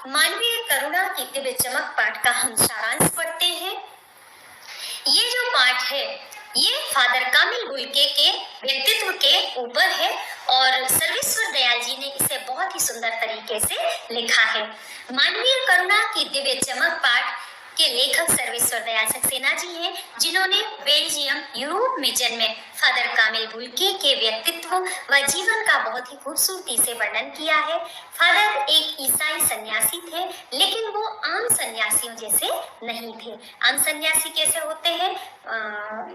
मानवीय करुणा की दिव्य चमक पाठ का हम सारांश पढ़ते हैं। ये जो पाठ है ये फादर कामिल बुल्के के व्यक्तित्व के ऊपर है और सर्वेश्वर दयाल जी ने इसे बहुत ही सुंदर तरीके से लिखा है। मानवीय करुणा की दिव्य चमक पाठ के लेखक सर्वेश्वर दयाल सक्सेना जी हैं, जिन्होंने बेल्जियम यूरोप में जन्मे फादर कामिल बुल्के के व्यक्तित्व व जीवन का बहुत ही खूबसूरती से वर्णन किया है। फादर एक ईसाई सन्यासी थे, लेकिन वो आम सन्यासियों जैसे नहीं थे। आम सन्यासी कैसे होते हैं?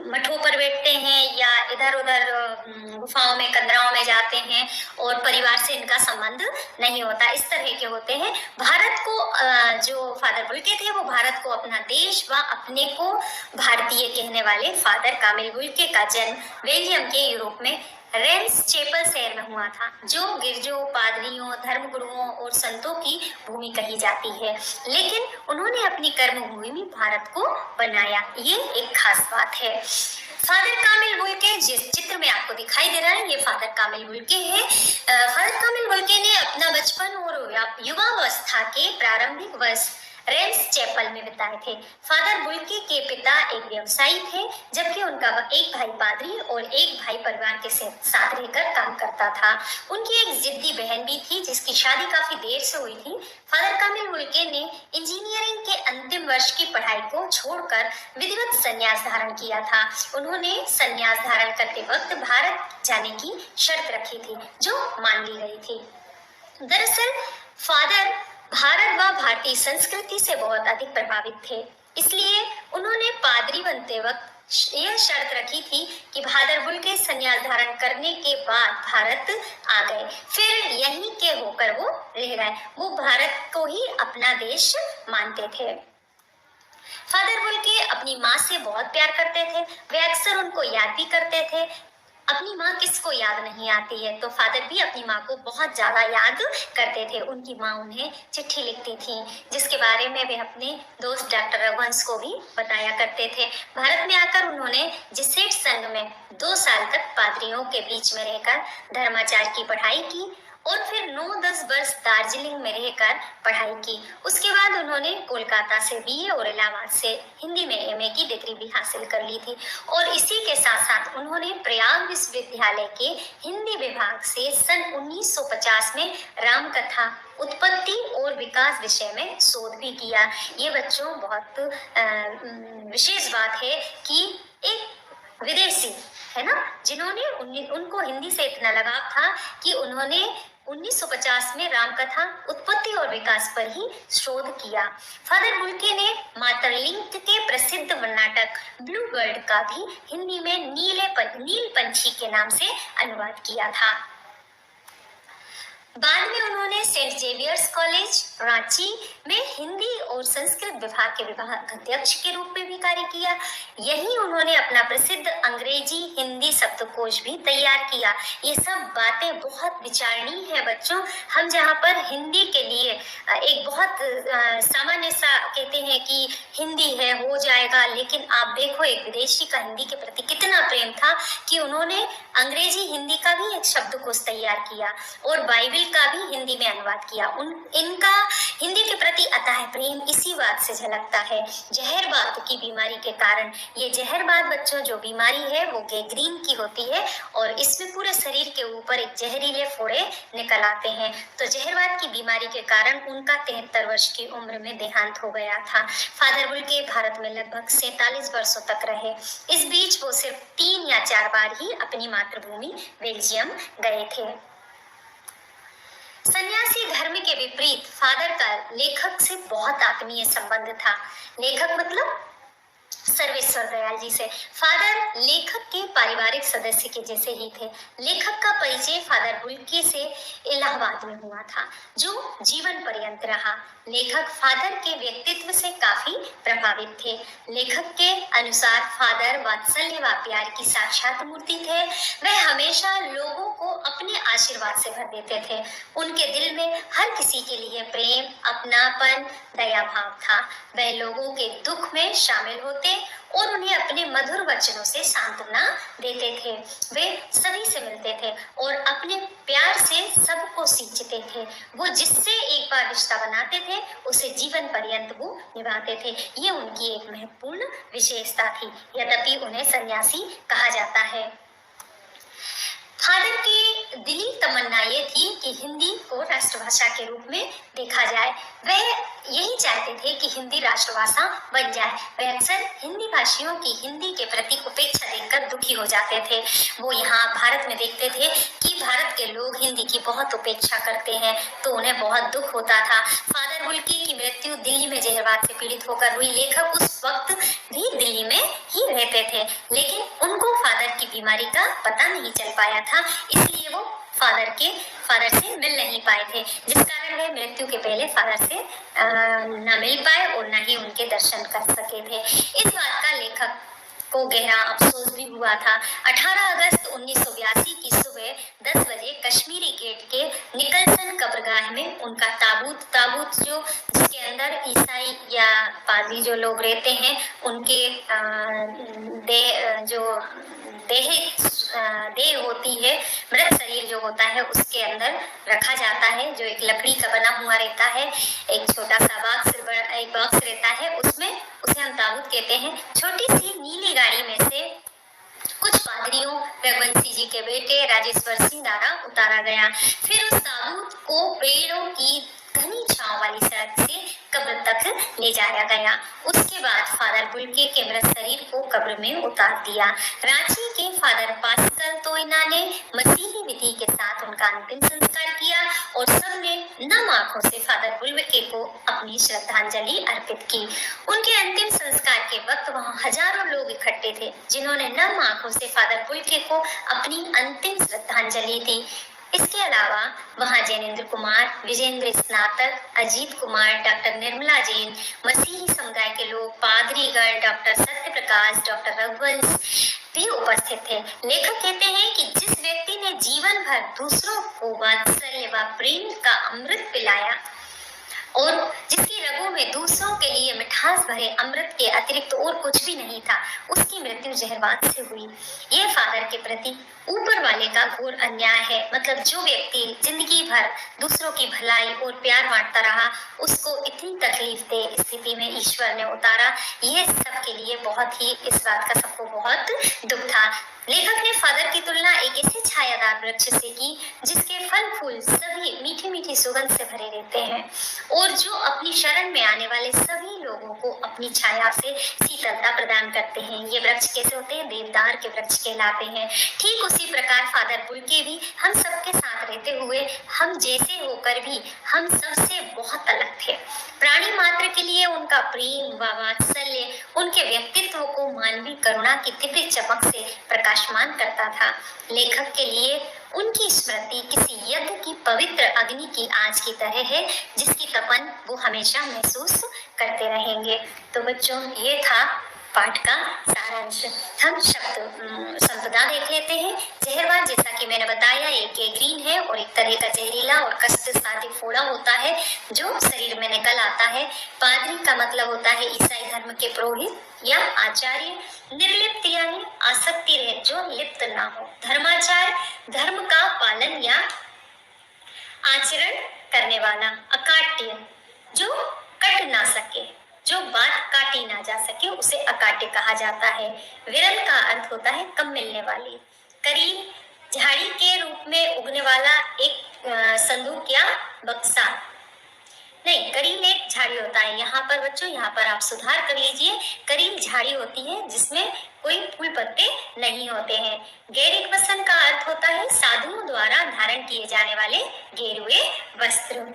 मठों पर बैठते हैं या इधर उधर गुफाओं में कंदराओं में जाते हैं और परिवार से इनका संबंध नहीं होता, इस तरह के होते हैं। भारत को जो फादर बुल्के थे वो भारत को अपना देश व अपने को भारतीय कहने वाले फादर कामिल बुल्के का जन्म बेल्जियम के यूरोप में रेंस चैपल शहर में हुआ था, जो गिरजों, पादरियों, धर्मगुरुओं और संतों की भूमि कही जाती है। लेकिन उन्होंने अपनी कर्म भूमि भारत को बनाया, ये एक खास बात है। फादर कामिल बुल्के जिस चित्र में आपको दिखाई दे रहा है, ये फादर कामिल बुल्के है। फादर कामिल बुल्के ने अपना बचपन और युवावस्था के प्रारंभिक वर्ष रेंस चैपल में बिताए थे। फादर बुल्के के पिता एक व्यवसायी थे, जबकि उनका एक भाई पादरी और एक भाई परिवार के साथ रहकर काम करता था। उनकी एक जिद्दी बहन भी थी, जिसकी शादी काफी देर से हुई थी। फादर कामिल बुल्के ने इंजीनियरिंग के अंतिम वर्ष की पढ़ाई को छोड़कर विधिवत संन्यास धारण किया था। उन्होंने संन्यास धारण करते वक्त भारत जाने की शर्त रखी थी, जो मान ली गई थी। दरअसल फादर भारत व भारतीय संस्कृति से बहुत अधिक प्रभावित थे, इसलिए उन्होंने पादरी बनते वक्त यह शर्त रखी थी कि फादर बुल्के संन्यास धारण करने के बाद भारत आ गए, फिर यहीं के होकर वो रह गए। वो भारत को ही अपना देश मानते थे। फादर बुल्के अपनी माँ से बहुत प्यार करते थे, वे अक्सर उनको याद भी करते थे। अपनी माँ किसको याद नहीं आती है, तो फादर भी अपनी माँ को बहुत ज्यादा याद करते थे। उनकी माँ उन्हें चिट्ठी लिखती थी, जिसके बारे में वे अपने दोस्त डॉक्टर रघुवंश को भी बताया करते थे। भारत में आकर उन्होंने जेसुइट संघ में 2 साल तक पादरियों के बीच में रहकर धर्माचार्य की पढ़ाई की और फिर 9-10 वर्ष दार्जिलिंग में रहकर पढ़ाई की। उसके बाद उन्होंने कोलकाता से बीए और इलाहाबाद से हिंदी में एमए की डिग्री भी हासिल कर ली थी। और इसी के साथ साथ उन्होंने प्रयाग विश्वविद्यालय के हिंदी विभाग से सन 1950 में रामकथा उत्पत्ति और विकास विषय में शोध भी किया। ये बच्चों बहुत विशेष बात है कि एक विदेशी है ना, जिन्होंने उनको हिंदी से इतना लगाव था कि उन्होंने 1950 में रामकथा उत्पत्ति और विकास पर ही शोध किया। फादर बुल्के ने मातरलिंग के प्रसिद्ध नाटक ब्लू बर्ड का भी हिंदी में नील पंछी के नाम से अनुवाद किया था। बाद में उन्होंने सेंट जेवियर्स कॉलेज रांची में हिंदी और संस्कृत विभाग के विभाग अध्यक्ष के रूप में भी कार्य किया। यहीं उन्होंने अपना प्रसिद्ध अंग्रेजी हिंदी शब्दकोश भी तैयार किया। ये सब बातें बहुत विचारणीय है बच्चों। हम जहाँ पर हिंदी के लिए एक बहुत सामान्य सा कहते हैं कि हिंदी है हो जाएगा, लेकिन आप देखो एक विदेशी का हिंदी के प्रति कितना प्रेम था कि उन्होंने अंग्रेजी हिंदी का भी एक शब्दकोश तैयार किया और बाइबल का भी हिंदी में अनुवाद किया। इनका हिंदी के प्रति अथाह प्रेम इसी बात से झलकता है। जहरबाद की बीमारी के कारण, ये जहरबाद बच्चों जो बीमारी है वो गैंग्रीन की होती है और इसमें पूरे शरीर के ऊपर एक जहरीले फोड़े निकल आते हैं। तो जहरबाद की बीमारी के कारण उनका 73 वर्ष की उम्र में देहांत हो गया था। फादर बुल्के भारत में लगभग 47 वर्षों तक रहे। इस बीच वो सिर्फ 3 या 4 बार ही अपनी मातृभूमि बेल्जियम गए थे। सन्यासी धर्म के विपरीत फादर का लेखक से बहुत आत्मीय संबंध था। लेखक मतलब सर्वेश्वर दयाल जी से। फादर लेखक के पारिवारिक सदस्य के जैसे ही थे। लेखक का परिचय फादर बुल्के से इलाहाबाद में हुआ था, जो जीवन पर्यंत रहा। लेखक फादर के व्यक्तित्व से काफी प्रभावित थे। लेखक के अनुसार फादर वात्सल्य व प्यार की साक्षात मूर्ति थे। वह हमेशा लोगों को अपने आशीर्वाद से भर देते थे। उनके दिल में हर किसी के लिए प्रेम, अपनापन, दया भाव था। वह लोगों के दुख में शामिल होते थे और उन्हें अपने मधुर वचनों से सांत्वना देते थे। वे सभी से मिलते थे और अपने प्यार से सबको सींचते थे। वो जिससे एक बार रिश्ता बनाते थे उसे जीवन पर्यंत वो निभाते थे। ये उनकी एक महत्वपूर्ण विशेषता थी। यद्यपि उन्हें सन्यासी कहा जाता है। फादर की दिली तमन्ना ये थी कि हिंदी को राष्ट्रभाषा के रूप में देखा जाए। वह यही चाहते थे कि हिंदी राष्ट्रभाषा बन जाए। वे अक्सर हिंदी भाषियों की हिंदी के प्रति उपेक्षा देखकर दुखी हो जाते थे। वो यहाँ भारत में देखते थे कि भारत के लोग हिंदी की बहुत उपेक्षा करते हैं, तो उन्हें बहुत दुख होता था। फादर बुल्की की मृत्यु दिल्ली में जहरवाद से पीड़ित होकर हुई। लेखक उस वक्त भी दिल्ली में ही रहते थे, लेकिन उनको फादर की बीमारी का पता नहीं चल पाया था, इसलिए वो फादर से मिल नहीं पाए थे, जिस कारण वे मृत्यु के पहले फादर से न मिल पाए और न ही उनके दर्शन कर सके थे। इस बात का लेखक को गहरा अफसोस भी हुआ था। 18 अगस्त 1982 की सुबह 10 बजे कश्मीरी गेट के निकलसन कब्रगाह में उनका ताबूत जिसके अंदर ईसाई या पादरी जो लोग रहते हैं उनके देह होती है, मृत शरीर जो होता है उसके अंदर रखा जाता है, जो एक लकड़ी का बना हुआ रहता है। एक छोटा सा एक बॉक्स रहता है, उसमें उसे हम ताबूत कहते हैं। छोटी सी नीली गाड़ी में से कुछ पादरियों रघुवंशी जी के बेटे राजेश्वर सिंह द्वारा उतारा गया। फिर उस ताबूत को पेड़ों की घनी छांव वाली सड़क से कब्र तक ले जाया गया। उसके बाद फादर बुल्के के मृत शरीर को कब्र में उतार दिया। रांची के फादर पास्कल तोयना ने मसीही विधि के साथ उनका अंतिम संस्कार किया और सबने नम आंखों से फादर बुल्के को अपनी श्रद्धांजलि अर्पित की। उनके अंतिम संस्कार के वक्त वहां हजारों लोग इकट्ठे थे, जिन्होंने नम आंखों से फादर बुल्के को अपनी अंतिम श्रद्धांजलि दी। इसके अलावा वहां जैनेन्द्र कुमार, विजेंद्र स्नातक, अजीत कुमार, डॉक्टर निर्मला जैन, मसीही समुदाय के लोग, पादरीगण, डॉक्टर सत्य प्रकाश, डॉक्टर रघुवंश भी उपस्थित थे। लेखक कहते हैं कि जिस व्यक्ति ने जीवन भर दूसरों को वात्सल्य व प्रेम का अमृत पिलाया और जिसकी रगों में दूसरों के लिए मिठास भरे अमृत के अतिरिक्त और कुछ भी नहीं था, उसकी मृत्यु जहरवाद से हुई। यह फादर के प्रति ऊपर वाले का घोर अन्याय है। मतलब जो व्यक्ति जिंदगी भर दूसरों की भलाई और प्यार बांटता रहा, उसको इतनी तकलीफ दे स्थिति में ईश्वर ने उतारा। यह सबके लिए बहुत ही, इस बात का सबको बहुत दुख था। लेखक ने फादर की तुलना एक ऐसे छायादार वृक्ष से की जिसके फल फूल सभी मीठी मीठी सुगंध से भरे रहते हैं और जो अपनी शरण में आने वाले सभी लोगों को अपनी छाया से शीतलता प्रदान करते हैं। ये वृक्ष कैसे होते हैं? देवदार के वृक्ष कहलाते हैं। ठीक उसी प्रकार फादर बुल्के भी हम सबके साथ रहते हुए हम जैसे होकर भी हम सबसे बहुत अलग थे। प्राणी मात्र के लिए उनका प्रेम व वात्सल्य उनके व्यक्तित्व को मानवीय करुणा की दिव्य चमक से प्रकाशमान करता था। लेखक के लिए उनकी स्मृति किसी यज्ञ की पवित्र अग्नि की आंच की तरह है, जिसकी तपन वो हमेशा महसूस करते रहेंगे। तो बच्चों, ये था पाठ का सारांश। हम शब्द संपदा देख लेते हैं। जहरवाद, जैसा कि मैंने बताया, एक गैंग्रीन है और एक तरह का जहरीला और कष्ट साध्य फोड़ा होता है जो शरीर में निकल आता है। पादरी का मतलब होता है ईसाई धर्म के पुरोहित या आचार्य। निर्लिप्त यानी आसक्ति रहित, जो लिप्त ना हो। धर्माचार्य, धर्म का पालन या आचरण करने वाला। अकाट्य, जो कट ना सके, जो बात काटी ना जा सके, उसे अकाट्य कहा जाता है। विरल का अर्थ होता है कम मिलने वाली। करीब, झाड़ी के रूप में उगने वाला एक संदूक या बक्सा। नहीं, करील एक झाड़ी होता है। यहाँ पर बच्चों, यहाँ पर आप सुधार कर लीजिए। करील झाड़ी होती है जिसमें कोई फूल पत्ते नहीं होते हैं। गैरिक वसन का अर्थ होता है साधुओं द्वारा धारण किए जाने वाले गेरुए वस्त्र।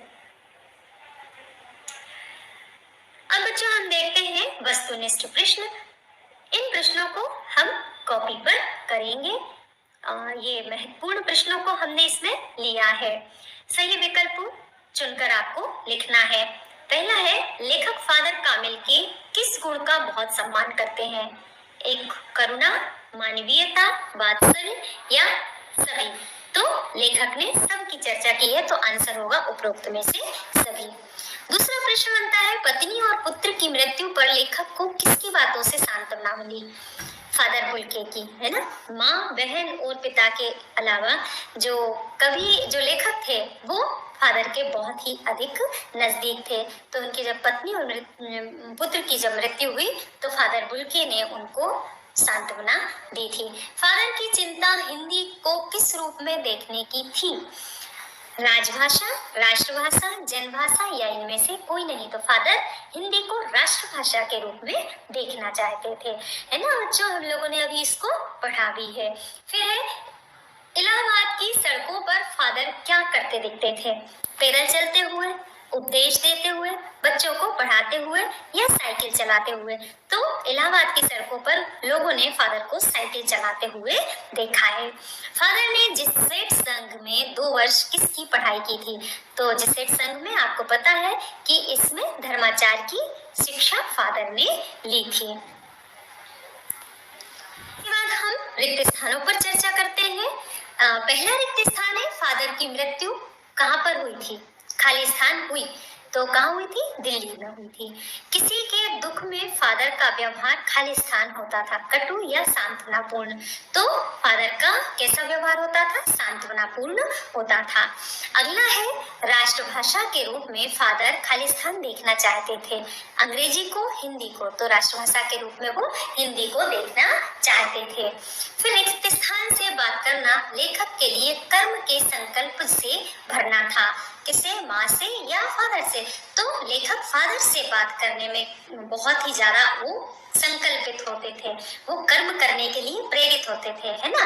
अब बच्चों, हम देखते हैं वस्तुनिष्ठ प्रश्न। इन प्रश्नों को हम कॉपी पर करेंगे। ये महत्वपूर्ण प्रश्नों को हमने इसमें लिया है। सही विकल्प चुनकर आपको लिखना है। पहला है, लेखक फादर कामिल के किस गुण का बहुत सम्मान करते हैं? एक, करुणा, मानवीयता, वात्सल्य या सभी। तो लेखक ने सबकी चर्चा की है, तो आंसर होगा उपरोक्त में से सभी। दूसरा प्रश्न बनता है, पत्नी और पुत्र की मृत्यु पर लेखक को किसकी बातों से सांत्वना मिली? फादर बुल्के की, है ना। माँ, बहन और पिता के अलावा जो कवि, जो लेखक थे, वो फादर के बहुत ही अधिक नजदीक थे। तो उनकी जब पत्नी और पुत्र की जब मृत्यु हुई तो फादर बुल्के ने उनको सांत्वना दी थी। फादर की चिंता हिंदी को किस रूप में देखने की थी? राजभाषा, राष्ट्रभाषा, जनभाषा या इनमें से कोई नहीं। तो फादर हिंदी को राष्ट्रभाषा के रूप में देखना चाहते थे, है ना बच्चों। हम लोगों ने अभी इसको पढ़ा भी है। फिर है, इलाहाबाद की सड़कों पर फादर क्या करते दिखते थे? पैदल चलते हुए, उपदेश देते हुए, बच्चों को पढ़ाते हुए या साइकिल चलाते हुए? तो इलाहाबाद की सड़कों पर लोगों ने फादर को साइकिल चलाते हुए देखा है। फादर ने जेसुइट संघ में 2 वर्ष किसकी पढ़ाई की थी? तो जेसुइट संघ में आपको पता है कि इसमें धर्माचार की शिक्षा फादर ने ली थी। इसके बाद हम रिक्त स्थानों पर चर्चा करते हैं। पहला रिक्त स्थान है, फादर की मृत्यु कहाँ पर हुई थी? खाली स्थान हुई तो कहाँ हुई थी? दिल्ली में हुई थी। किसी के दुख में फादर का व्यवहार खाली स्थान होता था, कटु या सांत्वनापूर्ण? तो फादर का कैसा व्यवहार होता था? सांत्वनापूर्ण होता था। अगला है, राष्ट्रभाषा के रूप में फादर खाली स्थान देखना चाहते थे, अंग्रेजी को, हिंदी को? तो राष्ट्रभाषा के रूप में वो हिंदी को देखना चाहते थे। फिर रिक्त स्थान से बात करना लेखक के लिए कर्म के संकल्प से भरना था। किसे? माँ से या फादर से? तो लेखक फादर से बात करने में बहुत ही ज्यादा वो संकल्पित होते थे, वो कर्म करने के लिए प्रेरित होते थे, है ना।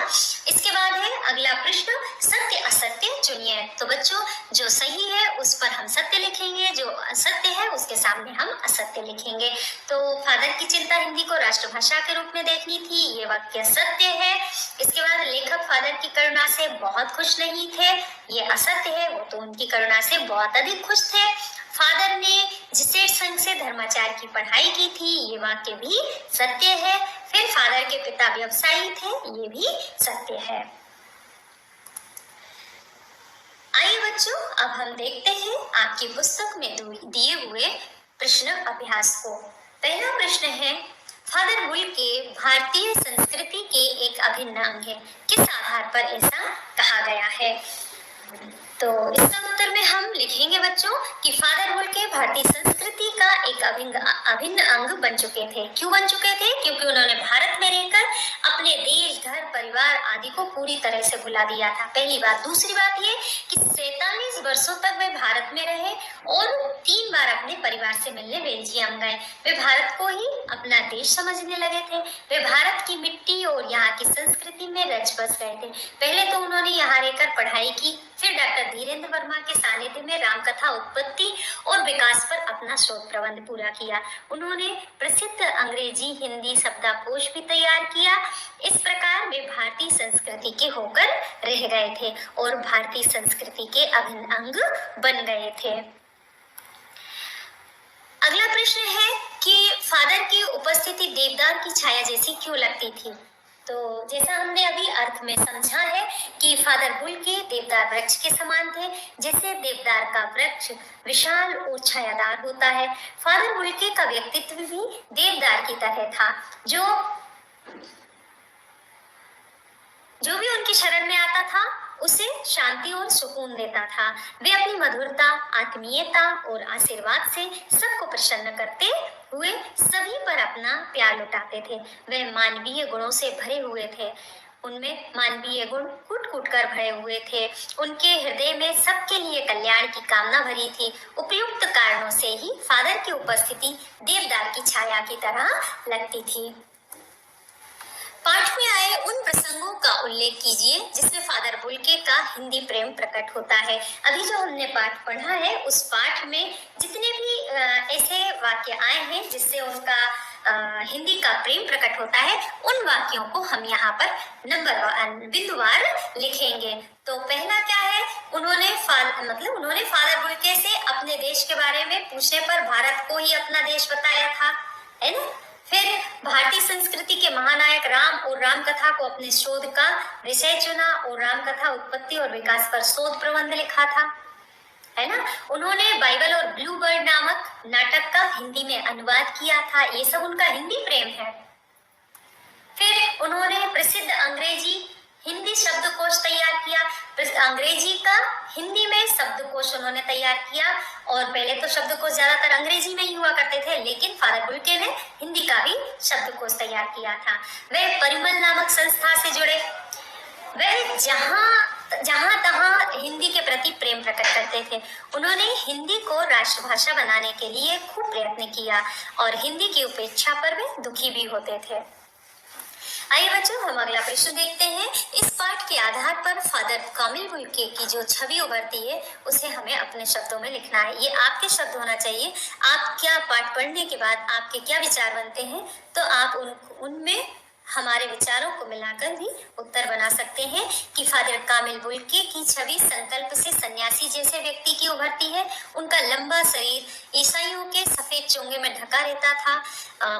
इसके बाद है अगला प्रश्न, सत्य असत्य चुनिए। तो बच्चों, जो सही है उस पर हम सत्य लिखेंगे, जो असत्य है उसके सामने हम असत्य लिखेंगे। तो फादर की चिंता हिंदी को राष्ट्रभाषा के रूप में देखनी थी, ये वाक्य सत्य है। इसके बाद लेखक फादर की करुणा से बहुत खुश नहीं थे, ये असत्य है, वो तो उनकी करुणा से बहुत अधिक खुश थे। फादर ने जेसुइट संघ से धर्माचार की पढ़ाई की थी, ये वाक्य भी सत्य है। फिर फादर के पिता व्यवसायी थे, ये भी सत्य है। आइए बच्चों, अब हम देखते हैं आपकी पुस्तक में दिए हुए प्रश्न अभ्यास को। पहला प्रश्न है, फादर बुल्के भारतीय संस्कृति के एक अभिन्न अंग है, किस आधार पर ऐसा कहा गया है? तो इसका उत्तर में हम लिखेंगे बच्चों कि फादर बुल्के भारतीय संस्कृति का एक अभिन्न अंग बन चुके थे। क्यों बन चुके थे? क्योंकि उन्होंने भारत में रहकर अपने देश, घर, परिवार आदि को पूरी तरह से भुला दिया था, पहली बात। दूसरी बात ये कि 47 वर्षों तक वे भारत में रहे और 3 बार अपने परिवार से मिलने बेल्जियम गए। वे भारत को ही अपना देश समझने लगे थे, वे भारत की मिट्टी और यहाँ की संस्कृति में रच बस गए थे। पहले तो उन्होंने यहाँ रहकर पढ़ाई की, फिर डॉक्टर धीरेन्द्र वर्मा के सानिध्य में रामकथा उत्पत्ति और विकास पर अपना शोध प्रबंध पूरा किया। उन्होंने प्रसिद्ध अंग्रेजी हिंदी शब्दकोश भी तैयार किया। इस प्रकार वे भारतीय संस्कृति के होकर रह गए थे और भारतीय संस्कृति के अभिन्न अंग बन गए थे। अगला प्रश्न है कि फादर की उपस्थिति देवदार की छाया जैसी क्यों लगती थी? तो जैसा हमने अभी अर्थ में समझा है कि फादर बुल्के देवदार वृक्ष के समान थे। जैसे देवदार का वृक्ष विशाल और छायादार होता है, फादर बुल्के का व्यक्तित्व भी देवदार की तरह था। जो भी उनकी शरण में आता था उसे शांति और सुकून देता था। वे अपनी मधुरता, आत्मीयता और आशीर्वाद से सबको प्रसन्न करते हुए सभी पर अपना प्यार लुटाते थे। वे मानवीय गुणों से भरे हुए थे, उनमें मानवीय गुण कूट कूट कर भरे हुए थे। उनके हृदय में सबके लिए कल्याण की कामना भरी थी। उपयुक्त कारणों से ही फादर की उपस्थिति देवदार की छाया की तरह लगती थी। पाठ में आए उन प्रसंगों का उल्लेख कीजिए जिसमें फादर बुल्के का हिंदी प्रेम प्रकट होता है। अभी जो हमने पाठ पढ़ा है उस पाठ में जितने भी ऐसे वाक्य आए हैं जिससे उनका हिंदी का प्रेम प्रकट होता है, उन वाक्यों को हम यहाँ पर बिंदुवार लिखेंगे। तो पहला क्या है, उन्होंने फादर बुल्के से अपने देश के बारे में पूछने पर भारत को ही अपना देश बताया था, है ना। फिर भारतीय संस्कृति के महानायक राम और रामकथा को अपने शोध का विषय चुना और रामकथा उत्पत्ति और विकास पर शोध प्रबंध लिखा था, है ना। उन्होंने बाइबल और ब्लू बर्ड नामक नाटक का हिंदी में अनुवाद किया था। ये सब उनका हिंदी प्रेम है। फिर उन्होंने प्रसिद्ध अंग्रेजी हिंदी शब्दकोश तैयार किया। अंग्रेजी का हिंदी में शब्दकोश उन्होंने तैयार किया। और पहले तो शब्दकोश ज्यादातर अंग्रेजी में ही हुआ करते थे, लेकिन फादर बुल्के ने हिंदी का भी शब्दकोश तैयार किया था। वे परिमल नामक संस्था से जुड़े। वे जहां तहां हिंदी के प्रति प्रेम प्रकट करते थे। उन्होंने हिंदी को राष्ट्रभाषा बनाने के लिए खूब प्रयत्न किया और हिंदी की उपेक्षा पर वे दुखी भी होते थे। आइए बच्चों, हम अगला प्रश्न देखते हैं। इस पाठ के आधार पर फादर कामिल बुल्के की जो छवि उभरती है उसे हमें अपने शब्दों में लिखना है। ये आपके शब्द होना चाहिए। आप क्या पाठ पढ़ने के बाद आपके क्या विचार बनते हैं, तो आप उनमें हमारे विचारों को मिलाकर भी उत्तर बना सकते हैं कि फादर कामिल बुल्के की छवि संकल्प से सन्यासी जैसे व्यक्ति की उभरती है। उनका लंबा शरीर ईसाइयों के सफेद चोंगे में ढका रहता था।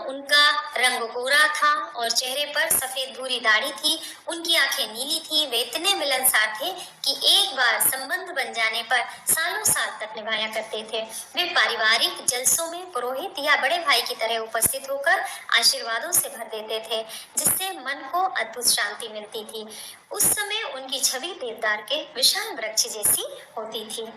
उनका रंग गोरा था और चेहरे पर सफेद भूरी दाढ़ी थी। उनकी आंखें नीली थी। वे इतने मिलनसार थे कि एक बार संबंध बन जाने पर सालों साल तक निभाया करते थे। वे पारिवारिक जलसों में पुरोहित या बड़े भाई की तरह उपस्थित होकर आशीर्वादों से भर देते थे, जिससे मन को अद्भुत शांति मिलती थी। उस समय उनकी छवि देवदार के विशाल वृक्ष जैसी होती थी।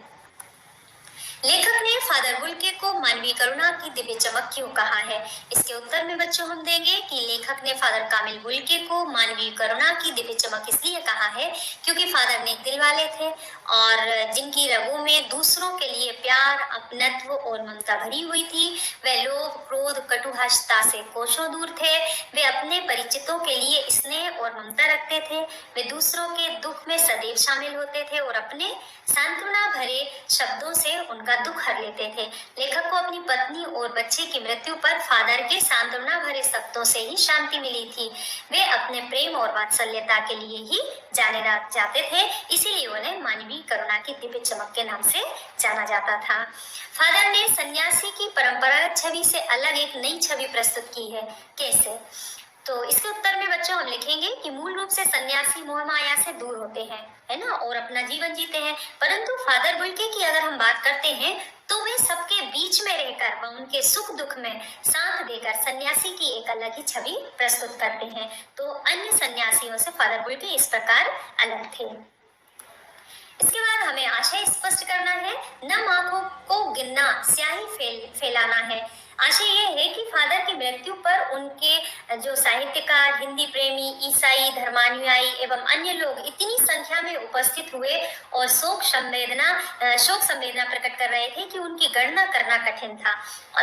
लेखक ने फादर बुल्के को मानवीय करुणा की दिव्य चमक क्यों कहा है? इसके उत्तर में बच्चों हम देंगे कि लेखक ने फादर कामिल बुल्के को मानवीय करुणा की दिव्य चमक इसलिए कहा है क्योंकि फादर नेक दिल वाले थे और जिनकी रगों में दूसरों के लिए प्यार, अपनत्व और ममता भरी हुई थी। वे लोभ, क्रोध, कटुभाषता से कोसों दूर थे। वे अपने परिचितों के लिए स्नेह और ममता रखते थे। वे दूसरों के दुख में सदैव शामिल होते थे और अपने सांत्वना भरे शब्दों से उनका दुख हर लेते थे। लेखक को अपनी पत्नी और बच्चे की मृत्यु पर फादर के सांत्वना भरे शब्दों से ही शांति मिली थी। वे अपने प्रेम और वात्सल्यता के लिए ही जाने जाते थे, इसीलिए उन्हें मानवीय करुणा की दिव्य चमक के नाम से जाना जाता था। फादर ने सन्यासी की परंपरागत छवि से अलग एक नई छवि प्रस्तुत की है। कैसे? तो इसके उत्तर में बच्चों हम लिखेंगे कि मूल रूप से सन्यासी मोह माया से दूर होते हैं, है ना, और अपना जीवन जीते हैं। परंतु फादर बुल्के की अगर हम बात करते हैं तो वे सबके बीच में रहकर व उनके सुख दुख में साथ देकर सन्यासी की एक अलग ही छवि प्रस्तुत करते हैं। तो अन्य सन्यासियों से फादर बुल्के इस प्रकार अलग थे। इसके बाद हमें आशय स्पष्ट करना है। नम आंखों को गिनना, स्याही फैलाना है। आशय ये है कि फादर की मृत्यु पर उनके जो साहित्यकार, हिंदी प्रेमी, ईसाई, धर्मानुयायी एवं अन्य लोग इतनी संख्या में उपस्थित हुए और शोक संवेदना प्रकट कर रहे थे कि उनकी गणना करना कठिन था।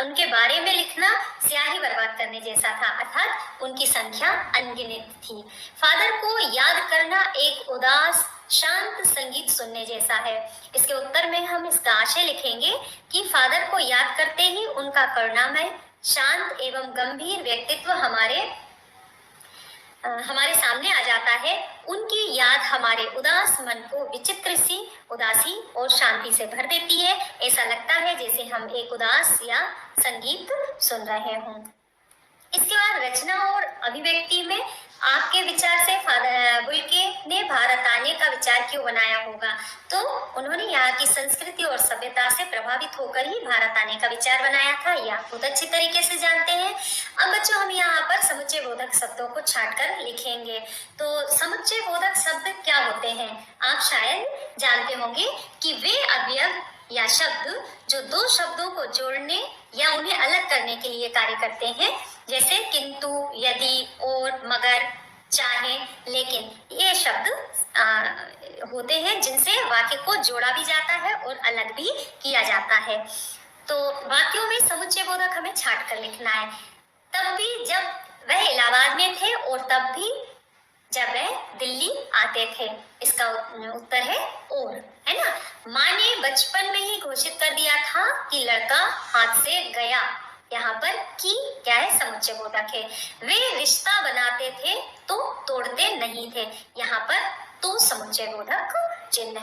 उनके बारे में लिखना स्याही बर्बाद करने जैसा था, अर्थात उनकी संख्या अनगिनत थी। फादर को याद करना एक उदास शांत संगीत सुनने जैसा है। इसके उत्तर में हम इसका आशय लिखेंगे कि फादर को याद करते ही उनका करुणामय, शांत एवं गंभीर व्यक्तित्व हमारे सामने आ जाता है। उनकी याद हमारे उदास मन को विचित्र सी उदासी और शांति से भर देती है। ऐसा लगता है जैसे हम एक उदास या संगीत सुन रहे हों। इसके बाद रचना और अभिव्यक्ति में आपके विचार से फादर बुल्के ने भारत आने का विचार क्यों बनाया होगा? तो उन्होंने यहाँ की संस्कृति और सभ्यता से प्रभावित होकर ही भारत आने का विचार बनाया था, यह आप बहुत अच्छी तरीके से जानते हैं। अब बच्चों हम यहाँ पर समुच्चय बोधक शब्दों को छांटकर लिखेंगे। तो समुच्चय बोधक शब्द क्या होते हैं? आप शायद जानते होंगे कि वे अवयव या शब्द जो दो शब्दों को जोड़ने या उन्हें अलग करने के लिए कार्य करते हैं, जैसे किंतु, यदि, और, मगर, चाहे, लेकिन, ये शब्द होते हैं जिनसे वाक्य को जोड़ा भी जाता है और अलग भी किया जाता है। तो वाक्यों में समुच्चय बोधक हमें छांट कर लिखना है। तब भी जब वह इलाहाबाद में थे और तब भी जब वह दिल्ली आते थे। इसका उत्तर है और, है ना। माँ ने बचपन में ही घोषित कर दिया था कि लड़का हाथ से गया। यहाँ पर की क्या है? समुच्चय बोधक है। वे रिश्ता बनाते थे तो तोड़ते नहीं थे। यहाँ पर तो समुच्चय बोधक चिन्ह